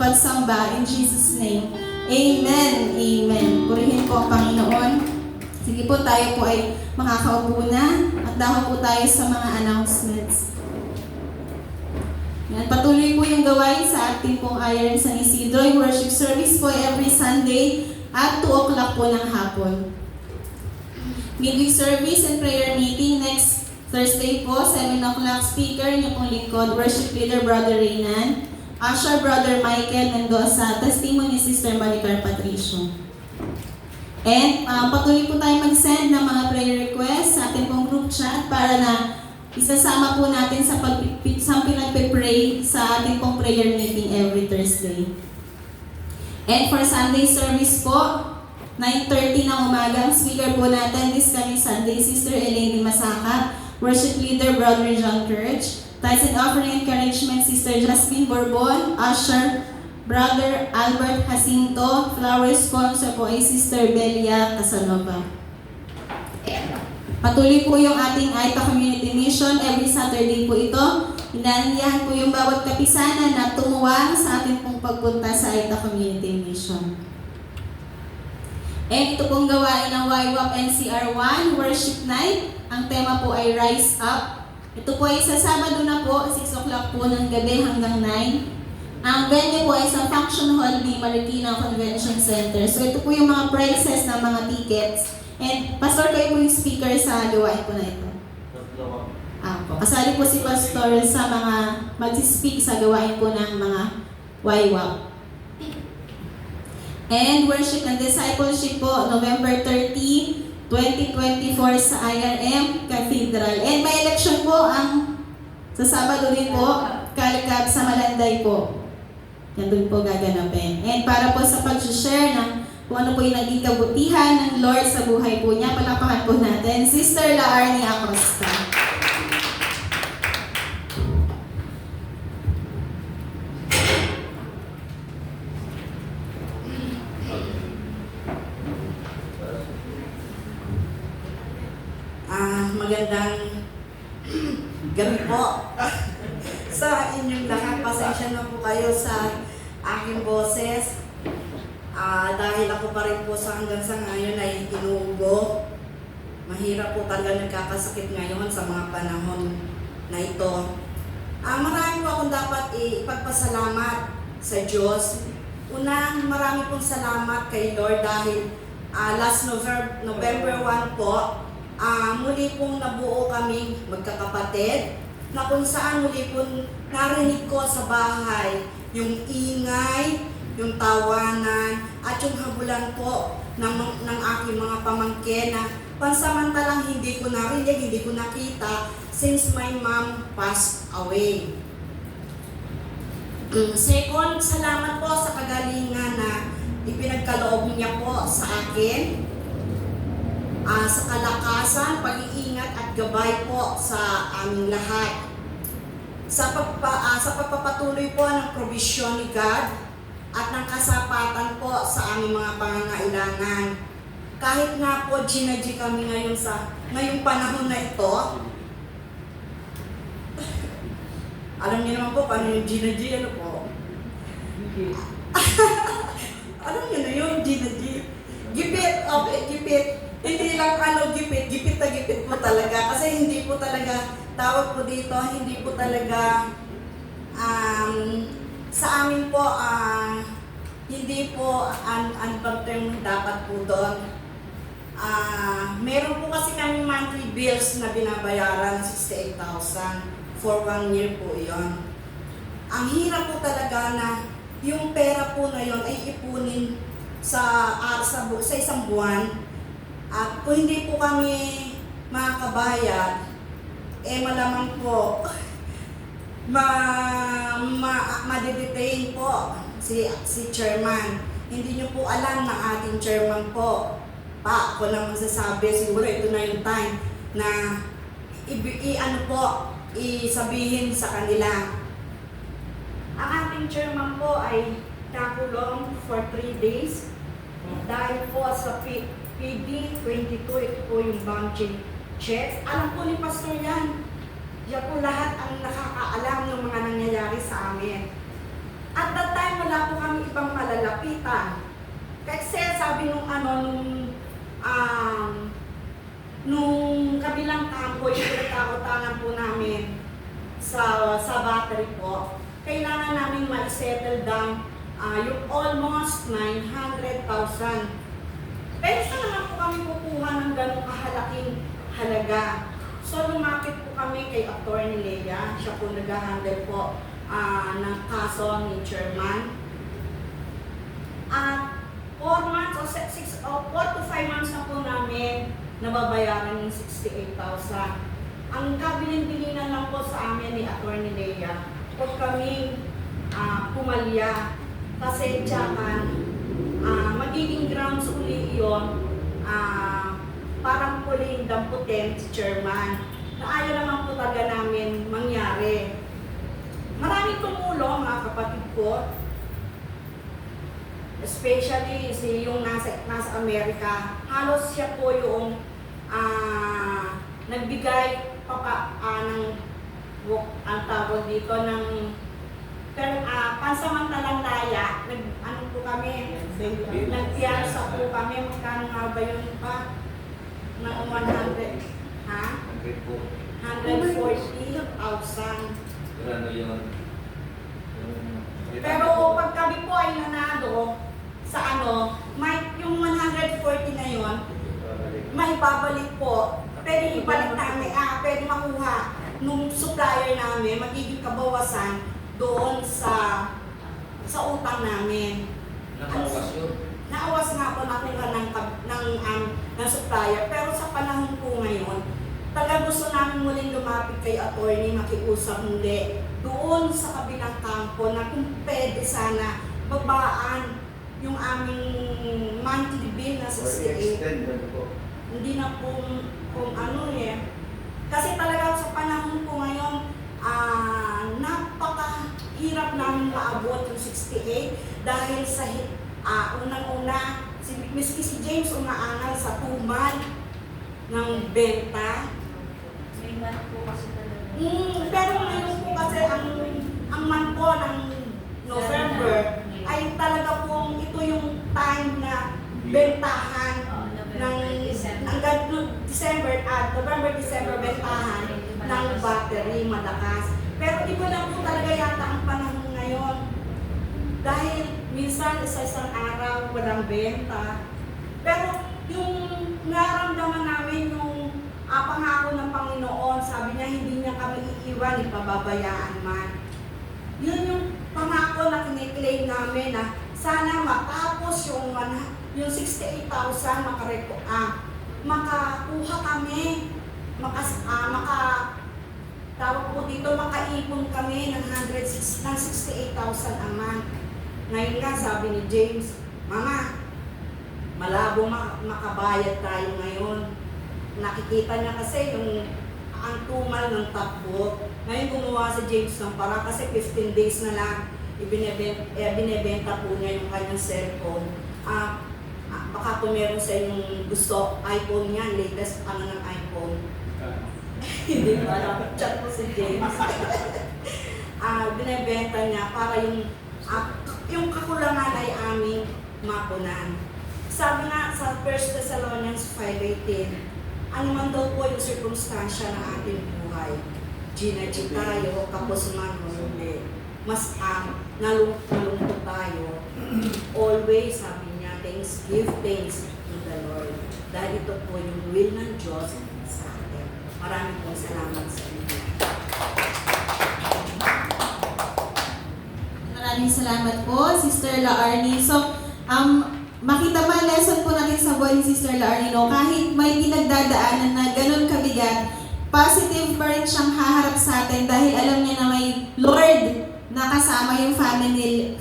pagsamba. In Jesus' name, Amen. Amen. Purihin po ang Panginoon. Sige po, tayo po ay makakaupo na at dahil po tayo sa mga announcements. Yan, patuloy po yung gawain sa ating pong Iron San Isidro. Yung worship service po every Sunday at 2 o'clock po ng hapon. Midweek service and prayer meeting next Thursday po, 7 o'clock. Speaker, niyo pong lingkod, worship leader Brother Reynan, usher Brother Michael Mendoza, testimony Sister Maricar Patricio. And patuloy po tayo mag-send ng mga prayer requests sa ating pong group chat para na isasama po natin sa pinagpe-pray sa ating pong prayer meeting every Thursday. And for Sunday service po, 9:30 ng umaga, speaker po natin this coming Sunday, Sister Elaine Masaka, worship leader Brother John Kirch, tithes and offering encouragement, Sister Jasmine Borbon, usher Brother Albert Jacinto, flower sponsor po ay Sister Belia Casanova. Patuloy po yung ating Aita Community Mission. Every Saturday po ito. Inaanyahan po yung bawat kapisanan na tumuwang sa ating pong pagpunta sa Aita Community Mission. And ito pong gawain ng YWAP NCR1, Worship Night. Ang tema po ay Rise Up. Ito po ay sa Sabado na po, 6 o'clock po ng gabi hanggang 9. Ang venue po ay sa Function Hall ni Marikina Convention Center. So ito po yung mga prices ng mga tickets. And Pastor, kayo po yung speaker sa gawain po na ito. Kasali po si Pastor sa mga mag-speak sa gawain po ng mga YWAP. And worship and discipleship po, November 30, 2024 sa IRM Cathedral. And may election po ang sa Sabado din po, Kalikab sa Malanday po. Yan doon po gaganapin. And para po sa pag-share ng kung ano po yung naging kabutihan ng Lord sa buhay po niya, palapakan po natin, Sister Laarni Acosta. Magandang gabi po sa inyong lahat. Pasensya na po kayo sa aking boses. Dahil ako pa rin po sa hanggang sa ngayon ay inuubo. Mahirap po talaga nagkakasakit ngayon sa mga panahon na ito. Marami po akong dapat ipagpasalamat sa Diyos. Unang marami pong salamat kay Lord dahil last November 1 po, muli pong nabuo kami magkakapatid na kung saan muli pong narinig ko sa bahay yung ingay, yung tawanan, at yung habulan po ng aking mga pamangkin na pansamantalang hindi ko narinig, hindi ko nakita since my mom passed away. Second, salamat po sa kagalingan na ipinagkaloob niya po sa akin. Sa kalakasan, pag-iingat at gabay po sa aming lahat. Sa pagpapatuloy po ng probisyon ni God at ng kasapatan po sa aming mga pangangailangan. Kahit nga po ginaji kami ngayong panahon na ito, alam niyo naman po paano yung ginaji, ano po? Alam niyo na yun, ginaji. Gipit, okay, gipit. Hindi lang gipit na gipit po talaga. Kasi hindi po talaga, tawag po dito, hindi po talaga, sa amin po, hindi po unconfirmed dapat po doon. Meron po kasi kami monthly bills na binabayaran, 68,000 for 1 year po yon. Ang hirap po talaga na yung pera po na yon ay ipunin sa isang buwan. At kung hindi po kami makakabayad, malamang po ma-detain po si chairman. Hindi nyo po alam na ating chairman po. Ako lang magsasabi, siguro ito na yung time na isabihin sa kanila. Ang ating chairman po ay kakulong for 3 days dahil po sa PD 22, ito po yung bouncing check. Alam po ni Pastor yan. Yan po lahat ang nakakaalam ng mga nangyayari sa amin. At that time, wala po malapitan. Kasi sabi nung kabilang kampo, yung pinagkakutangan po namin sa battery po, kailangan namin ma-settle down yung almost 900,000. Pero saan naman po kami kukuha ng ganong kahalaking halaga? So lumapit po kami kay Attorney Lea, siya po nag-handle po ng kaso ni Chairman. At 4 months o 4 to 5 months na po namin nababayaran yung 68,000. Ang kabilin-bilinan lang po sa amin ni Attorney Lea, huwag kaming pumalya kasi tiyakan, magiging grounds uli yun, parang puling damputin si Chairman, na ayaw naman po talaga namin mangyari. Maraming tumulong mga kapatid ko, especially yung nasa Amerika. Halos siya po yung nagbigay ng ang tawag dito ng pansamantalang laya. Ano po kami? Nagpiyansa po kami. Magkano nga ba yun pa? Ng 100? Ha? 140,000. Ano yun? Pero pag kami po ay nanalo sa yung 140 na yun, may babalik po. Pwede ibalik namin, pwede makuha nung supplier namin, magiging kabawasan doon sa utang namin. Nakauwas yun? Naawas nga po nakuha ng supplier. Pero sa panahon po ngayon, talaga gusto namin muling lumapit kay attorney, makiusap muli doon sa kabilang kampo na kung pwede sana babaan yung aming monthly bill na 68. Hindi na po kung kasi talaga sa panahon po ngayon, napakahirap namin maabot yung 68 dahil sa unang-una, miski si James umaangal sa tumal ng benta. May month po kasi talaga. Pero ngayon po kasi ang month po ng November ay talaga pong ito yung time na bentahan ng December at November, December bentahan ng battery malakas. Pero iba na po talaga yata ang panahon ngayon. Dahil minsan isa-isang araw walang benta. Pero yung naramdaman namin yung pangako ng Panginoon, sabi niya hindi niya kami iiwan, ipababayaan man. Yun yung pangako na kiniklaim namin na sana matapos yung 68,000 makakuha kami, tawag po dito, makaipon kami ng 68,000 a month. Ngayon nga, sabi ni James, Mama, malabo makabayad tayo ngayon. Nakikita niya kasi ang tumal ng takbo. Ngayon gumawa si James ng para kasi 15 days na lang binebenta po niya yung kanyang cellphone. Baka kung meron sa inyong gusto, iPhone niya, latest ng iPhone. Hindi ba? Chat po si James. Binebenta niya para yung kakulangan ay aming mapunan. Sabi nga sa 1 Thessalonians 5:18, ano man daw po yung circumstansya ng ating buhay, ginadji tayo, kapos man huli, mas nalungkot tayo, always, sabi niya, give thanks to the Lord. Dahil ito po yung will ng Diyos sa atin. Maraming pong salamat sa inyo. Maraming salamat po, Sister Laarni. So, makita ba lesson po natin sa buhay ni Sister Laarni, no? Kahit may pinagdadaanan na ganun kabigat, positive pa rin siyang haharap sa atin dahil alam niya na may Lord na kasama yung family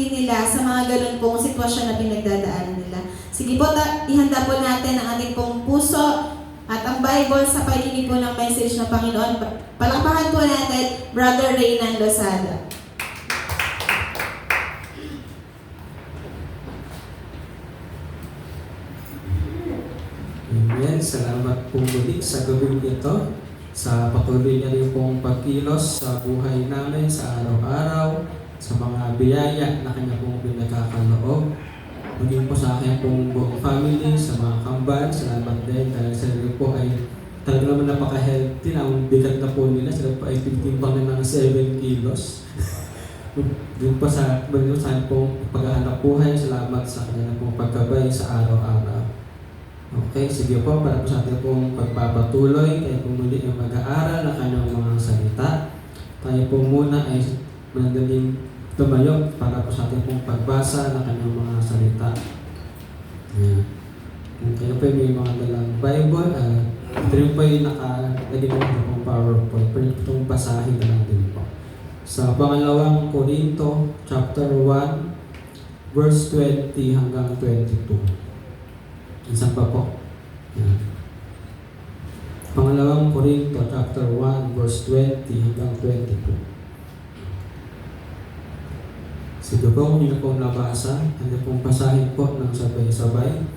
nila sa mga ganun pong sitwasyon na pinagdadaanan nila. Sige po, ihanda po natin ang ating pong puso at ang Bible sa pakikinig po ng message ng Panginoon. Palakpakan po natin, Brother Reynan Lozada. Amen. Salamat po muli sa gabing ito, sa patuloy na rin pong pagkilos sa buhay namin sa araw-araw, sa mga biyaya na kanya pong pinagkakaloob. Maging po sa akin pong buong family, sa mga kambal, salamat din dahil sila po ay talaga naman napaka-healthy na ang bigat na po nila. Sila po ay titimbang na ng 7 kilos. Doon po sa pong pag-aanap buhay, salamat sa kanya pong pagkabay sa araw-araw. Okay, sige po, para po sa atin pong pagpapatuloy, tayo po muli yung mag-aaral ng kanyang mga salita. Tayo po muna ay madaling tumayo para po sa atin pong pagbasa ng kanyang mga salita. Ayan. Kung kayo po may mga dalang Bible, ito rin po yung nakalagay ng PowerPoint. Pero itong basahin na lang din po. Sa pangalawang Korinto, chapter 1, verse 20 hanggang 22. Isang pa po. Yan. Pangalawang Korinto, chapter 1, verse 20 hanggang 22. Sige po, kung hindi po nabasa, hindi pong basahin po ng sabay-sabay.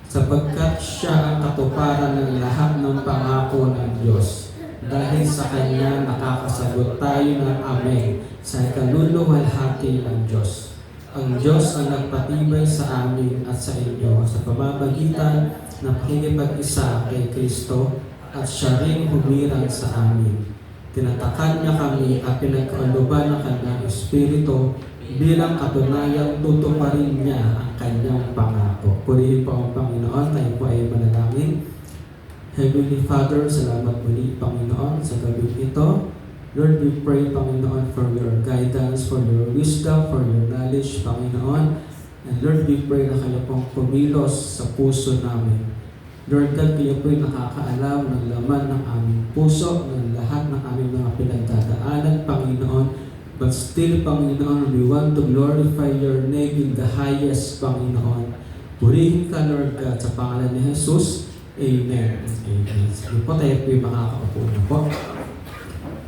Sapagkat siya ang katuparan ng lahat ng pangako ng Diyos. Dahil sa Kanya nakakasagot tayo ng Amen sa ikaluluwalhati ng Diyos. Ang Diyos ang nagpatibay sa amin at sa inyo sa pamamagitan ng pakikipag-isa kay Kristo at siya rin humirang sa amin. Tinatakan niya kami at pinagkaaluban ng Kanyang Espiritu bilang katunayang tutuparin niya ang Kanyang pangako. Purihin po ang Panginoon, tayo po ay manalangin. Heavenly Father, salamat muli Panginoon sa gabing ito. Lord, we pray Panginoon for your guidance, for your wisdom, for your knowledge Panginoon. And Lord, we pray na kayo pong pumilos sa puso namin. Lord God, kayo po'y nakakaalam ng laman ng aming puso, ng lahat ng aming mga pinagdadaanan Panginoon. But still, Panginoon, we want to glorify your name in the highest, Panginoon. Purihin ka, Lord God, sa pangalan ni Jesus. Amen. Amen. Sige po, tayo po'y makakaupo na po.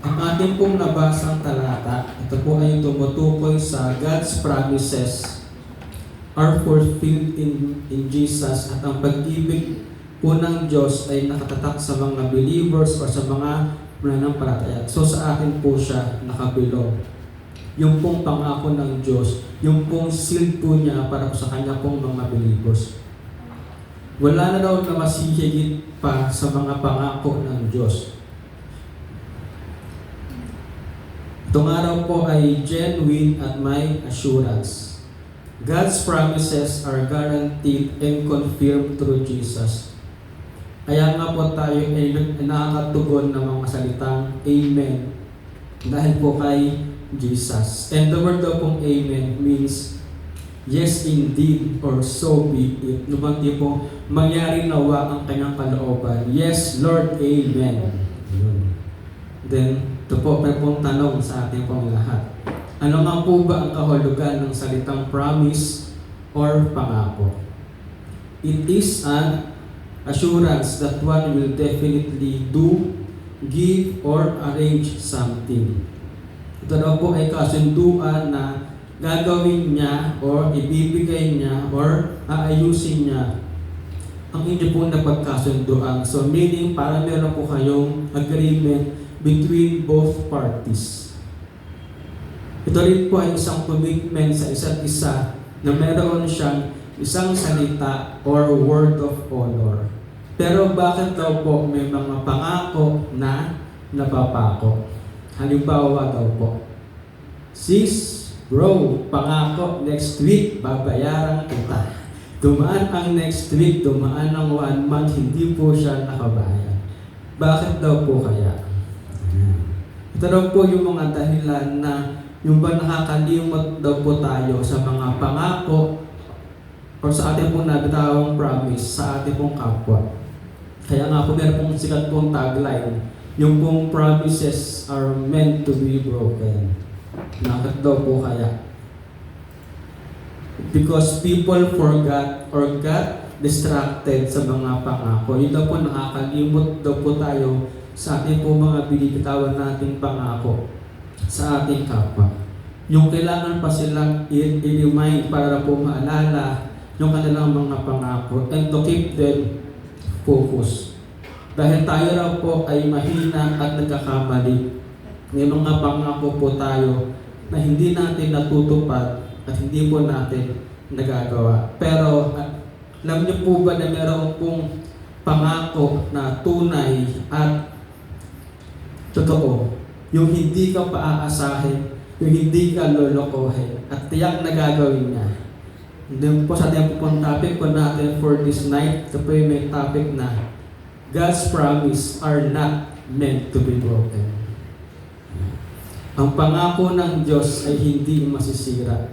Ang ating pong nabasang talata, ito po ay tumutukoy sa God's promises are fulfilled in Jesus at ang pag-ibig po ng Diyos ay nakatatak sa mga believers o sa mga mananampalataya. So sa atin po siya nakabilog. Yung pong pangako ng Diyos, yung pong seal po niya para sa kanya pong mga believers. Wala na daw na masihigit pa sa mga pangako ng Diyos. Itong araw po ay genuine at may assurance. God's promises are guaranteed and confirmed through Jesus. Kaya nga po tayo ay nakakatugon ng mga salitang Amen dahil po kay Jesus. And the word daw pong Amen means yes indeed or so be it. Numanti po, mangyari nawa ang kanyang kalooban. Yes Lord, Amen. Then, ito po, may pong tanong sa ating pong lahat. Ano nga po ba ang kahulugan ng salitang promise or pangako? It is an assurance that one will definitely do, give, or arrange something. Ito daw po ay kasunduan na gagawin niya or ibibigay niya or aayusin niya ang inyo po na pagkasunduan. So meaning, parang meron po kayong agreement between both parties. Ito rin po ay isang commitment sa isa't isa na meron siyang isang salita or word of honor. Pero bakit daw po may mga pangako na napapako? Halimbawa daw po, sis, bro, pangako next week babayaran kita. Dumaan ang next week, dumaan ang 1 month, hindi po siya nakabayad. Bakit daw po kaya? Ito daw po yung mga dahilan na yung ba nakakalimot daw po tayo sa mga pangako o sa ating pong nabitawang promise sa ating pong kapwa. Kaya nga po meron pong sikat pong tagline, yung pong promises are meant to be broken. Bakit daw po kaya? Because people forgot or got distracted sa mga pangako. Yun daw po nakakalimot daw po tayo sa ating po mga binibitawan nating pangako sa ating kapwa. Yung kailangan pa silang i-remind para po maalala yung kanilang mga pangako and to keep them focused. Dahil tayo raw po ay mahina at nagkakamali. May mga pangako po tayo na hindi natin natutupad at hindi po natin nagagawa. Pero alam niyo po ba na meron pong pangako na tunay at totoo? Yung hindi ka paaasahin, yung hindi ka lolokohin, at tiyak na gagawin niya. Hindi po sa ating pong topic po natin for this night, ito po yung may topic na God's promise are not meant to be broken. Ang pangako ng Diyos ay hindi masisira.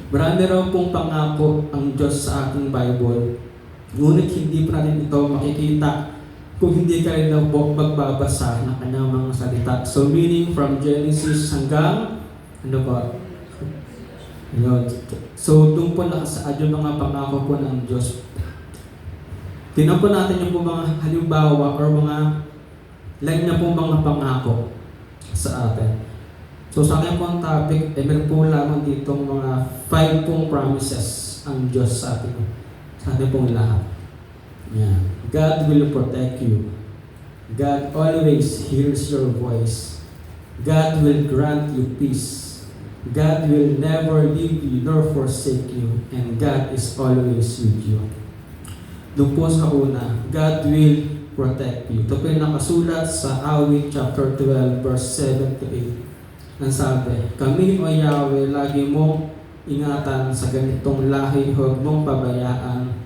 Marami raw pong pangako ang Diyos sa ating Bible, ngunit hindi pa natin ito makikita kung hindi ka rin po magbabasa ng kanyang mga salita. So meaning from Genesis hanggang ano ba? Yun. So doon po nakasaad yung mga pangako po ng Diyos. Tingnan po natin yung po mga halimbawa or mga ilan niya po mga pangako sa atin. So sa akin po ang topic, meron po lamang ditong mga 5 pong promises ang Diyos sa atin pong lahat. Yeah. God will protect you. God always hears your voice. God will grant you peace. God will never leave you nor forsake you. And God is always with you. Doon po sa una, God will protect you. Ito po yung nakasulat sa Awit chapter 12 verse 7 to 8. Ang sabi, kami o Yahweh, lagi mong ingatan sa ganitong lahi, huwag mong pabayaan.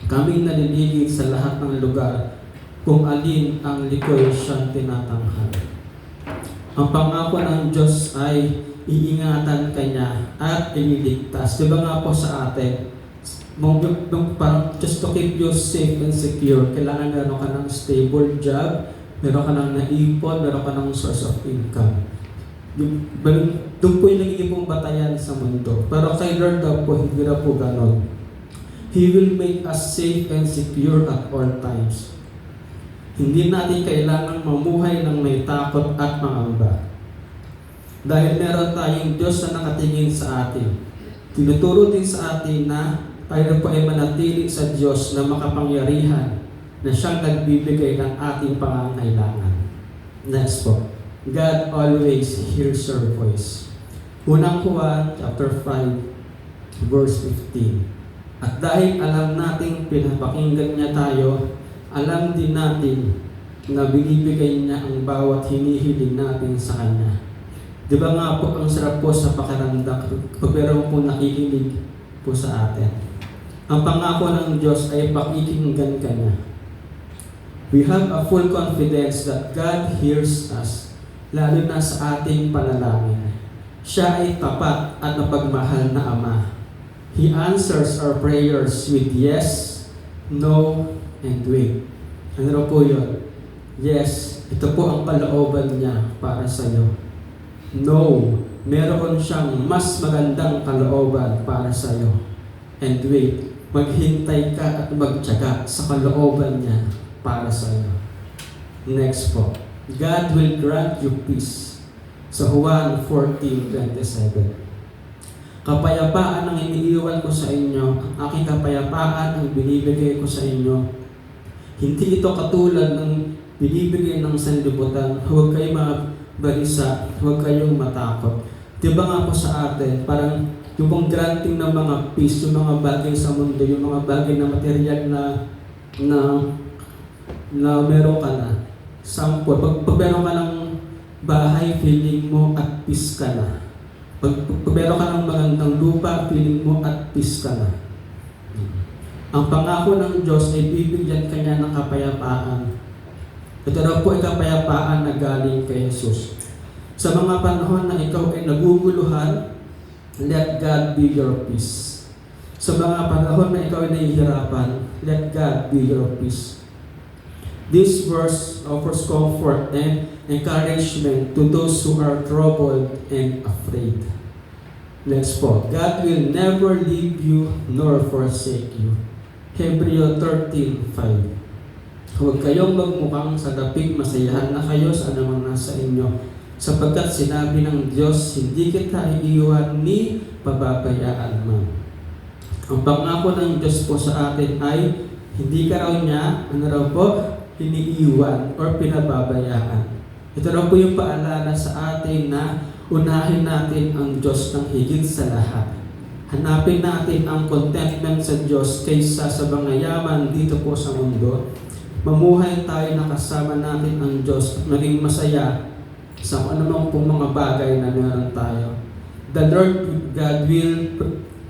Kami naliligid sa lahat ng lugar kung alin ang likoy siyang tinatanghal. Ang pangako ng Diyos ay iingatan kanya at ililigtas. Diba nga po sa atin, parang just to keep you safe and secure, kailangan meron ka ng stable job, meron ka ng naipon, meron ka ng source of income. Doon po yung nagiging pong batayan sa mundo. Pero kay Lord daw po, hindi na po ganon. He will make us safe and secure at all times. Hindi natin kailangan mamuhay ng may takot at mangamba. Dahil meron tayong Diyos na nakatingin sa atin. Tinuturo din sa atin na tayo po ay manatili sa Diyos na makapangyarihan na siyang nagbibigay ng ating pangangailangan. Next po. God always hears your voice. Unang Juan chapter 5 verse 15. At dahil alam nating pinapakinggan niya tayo, alam din natin na binibigay niya ang bawat hinihiling natin sa Kanya. Di ba nga po, ang sarap po sa pakiramdam pag meron po nakikinig po sa atin. Ang pangako ng Diyos ay pakikinggan ka niya. We have a full confidence that God hears us, lalo na sa ating panalangin. Siya ay tapat at napagmahal na Ama. He answers our prayers with yes, no, and wait. Ano po yun? Yes, ito po ang kalooban niya para sa iyo. No, meron siyang mas magandang kalooban para sa iyo. And wait, maghintay ka at magtiyaga sa kalooban niya para sa iyo. Next po, God will grant you peace. Sa Juan 14:27. Kapayapaan ang iniiwan ko sa inyo, ang aking kapayapaan ang binibigay ko sa inyo. Hindi ito katulad ng binibigay ng sanlibutan. Huwag kayong mabalisa, huwag kayong matakot. Diba nga po sa atin, parang yung pong granting ng mga peace, yung mga bagay sa mundo, yung mga bagay na material na meron ka na. Sample, pag meron ka ng bahay, feeling mo at peace ka na. Pag meron ka ng magandang lupa, feeling mo at peace ka na. Ang pangako ng Diyos ay bibigyan kanya ng kapayapaan. Ito daw po ay kapayapaan na galing kay Jesus. Sa mga panahon na ikaw ay naguguluhan, let God be your peace. Sa mga panahon na ikaw ay nahihirapan, let God be your peace. This verse offers comfort and encouragement to those who are troubled and afraid. Next po, God will never leave you nor forsake you. Hebrews 13:5. Huwag kayong magmukhang sa dapig, masayahan na kayo sa anumang nasa inyo. Sapagkat sinabi ng Diyos, hindi kita iiwan ni pababayaan man. Ang pangako ng Diyos po sa atin ay hindi ka raw niya, iniiwan or pinababayaan. Ito raw po yung paalala sa atin na Unahin natin ang Diyos ng higit sa lahat. Hanapin natin ang contentment sa Diyos kaysa sa mga yaman dito po sa mundo. Mamuhay tayo na kasama natin ang Diyos at maging masaya sa kung anumang pong mga bagay na meron tayo. The Lord God will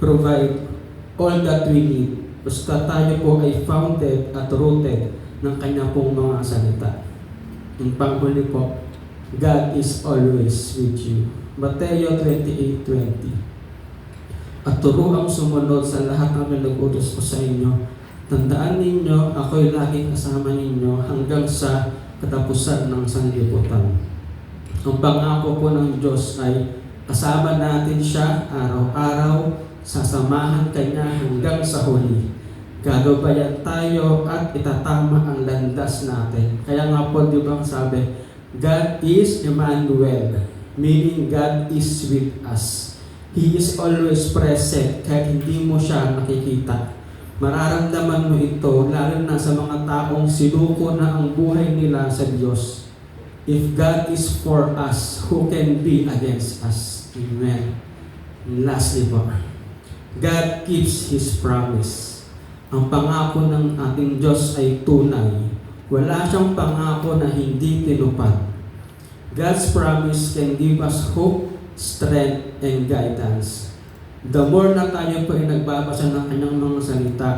provide all that we need. Basta tayo po ay founded at rooted ng Kanya pong mga salita. Yung panghuli po, God is always with you. Mateo 28:20. At turuang sumunod sa lahat ng pinag-utos ko sa inyo. Tandaan ninyo, ako'y laging kasama ninyo hanggang sa katapusan ng sanlibutan. Ang pangako po ng Diyos ay kasama natin siya araw-araw, sasamahan Kanya hanggang sa huli. Gagabayan tayo at itatama ang landas natin. Kaya nga po, di ba sabi, God is Emmanuel, meaning God is with us. He is always present kahit hindi mo siya nakikita. Mararamdaman mo ito lalo na sa mga taong sinuko na ang buhay nila sa Diyos. If God is for us, who can be against us? Amen. And lastly po, God keeps His promise. Ang pangako ng ating Diyos ay tunay. Wala siyang pangako na hindi tinupad. God's promise can give us hope, strength, and guidance. The more na tayo po ay nagbabasa ng Kanyang mga salita,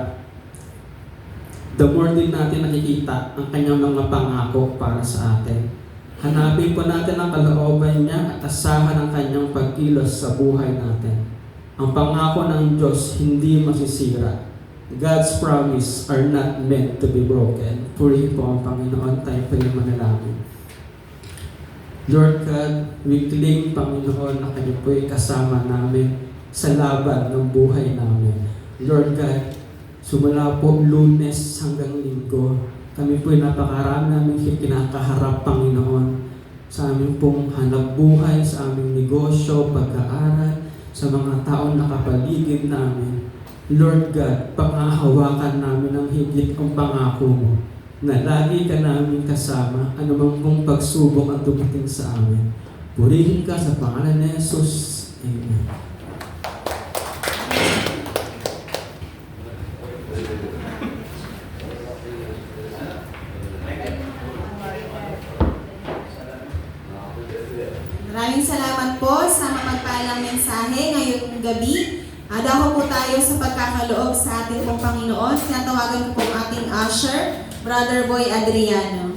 the more din natin nakikita ang Kanyang mga pangako para sa atin. Hanapin po natin ang kalooban niya at asahan ang Kanyang pagkilos sa buhay natin. Ang pangako ng Diyos hindi masisira. God's promise are not meant to be broken. Purihin po ang Panginoon, tayo po yung manalangin. Lord God, we claim, Panginoon, na Kayo po'y kasama namin sa laban ng buhay namin. Lord God, sumula po Lunes hanggang Linggo, kami po'y napakarami namin kinakaharap, Panginoon, sa aming pong hanap buhay, sa aming negosyo, pag-aaral, sa mga taong nakapaligid namin. Lord God, pangahawakan namin ang higit kong pangako mo na lagi ka namin kasama anumang pong pagsubok ang dumating sa amin. Purihin ka sa pangalan ni Jesus. Amen. Maraming salamat po sa mapagpalang mensahe ngayong gabi. Dako po tayo sa pagkakaloob sa ating pong Panginoon. Tinatawagan ko po ang ating usher, Brother Boy Adriano.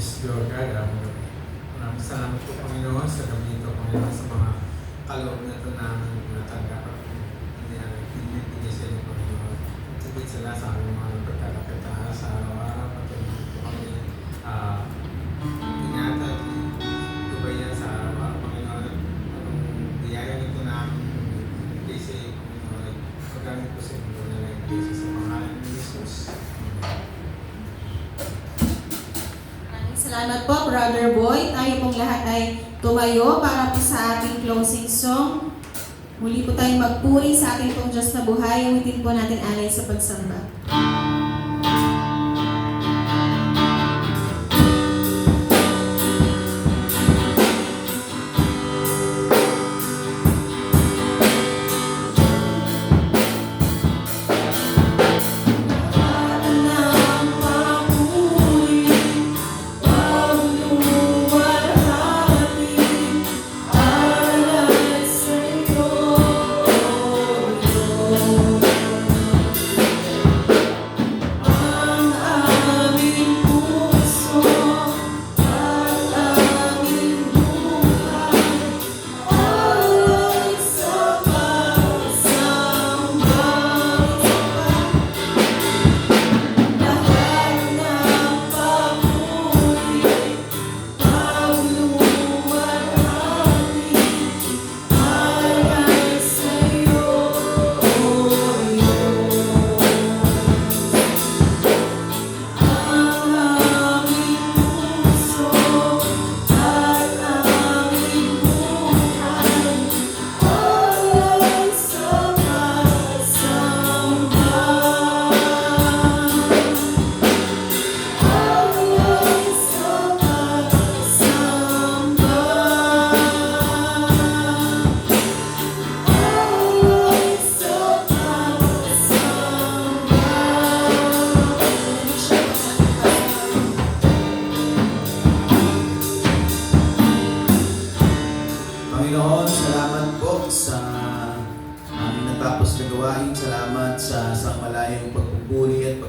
Yes, Lord God, maraming salamat po, Panginoon, sa gabi ito, Panginoon, sa mga kaloob na ito namin natanggap at pinibigay sa inyo, Panginoon. Sabit sila sa aming mga pagkakakita sa araw-araw, patuloy po kami ingatan at tubayan sa araw-araw, Panginoon. Anong biyaya nito namin ibigay sa iyo, Panginoon, paggamit po sa inyo na nag-ibigay sa pangalan ni Jesus. Salamat po, Brother Boy. Tayo pong lahat ay tumayo para po sa ating closing song. Muli po tayong magpuri sa ating pong Diyos na buhay. Awitin po natin alay sa pagsamba.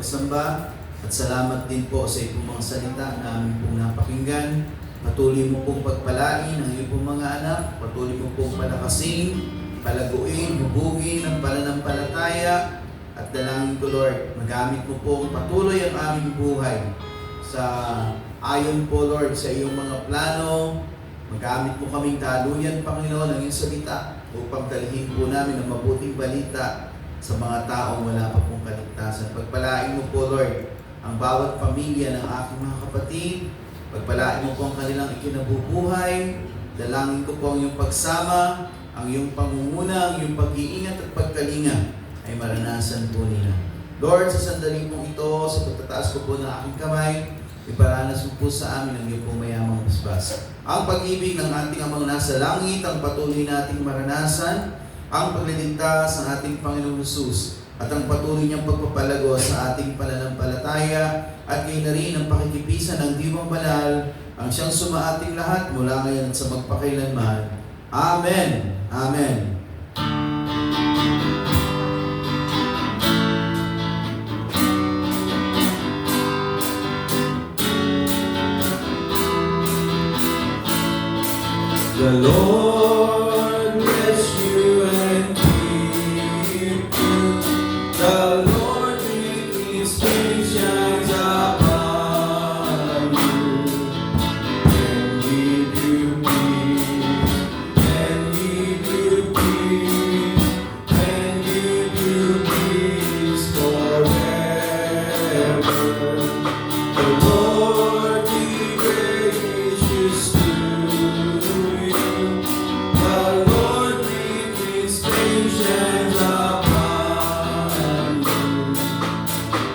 pagsamba. At salamat din po sa iyong mga salita na aming pong napakinggan. Patuloy mo pong pagpalain ang iyong pong mga anak. Patuloy mo pong palakasin, palaguin, hubugin ang pananampalataya. At dalangin ko, Lord, magamit mo pong patuloy ang aming buhay sa ayon po, Lord, sa iyong mga plano. Magamit mo kaming daluyan, Panginoon, ang iyong salita upang dalhin po namin ang mabuting balita sa mga taong wala pa pong kaligtasan. Pagpalain mo po, Lord, ang bawat pamilya ng aking mga kapatid. Pagpalain mo po ang kanilang ikinabubuhay. Dalangin ko po ang iyong pagsama, ang iyong pangunguna, ang iyong pag-iingat at pagkalinga ay maranasan po nila. Lord, sa sandali pong ito, sa pagtataas ko po ng aking kamay, iparanas mo po sa amin ang iyong pong mayamang basbas. Ang pag-ibig ng ating amang nasa langit, ang patuloy nating maranasan, ang pagliligtas ng ating Panginoong Hesus, at ang patuloy niyang pagpapalago sa ating pananampalataya, at kayo na rin ang pakikipisan ng Diwang Banal, ang siyang sumaating lahat mula ngayon at sa magpakailanman. Amen. Amen. The Lord bless you and keep you. The Lord make His face shine upon you and give you peace, and give you peace, and give you peace forever. The Lord be gracious to you. The Lord make His face shine upon you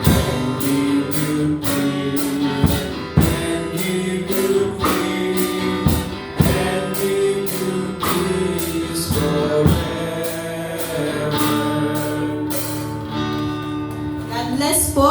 and give you peace, and give you peace, and give you peace forever. God bless po.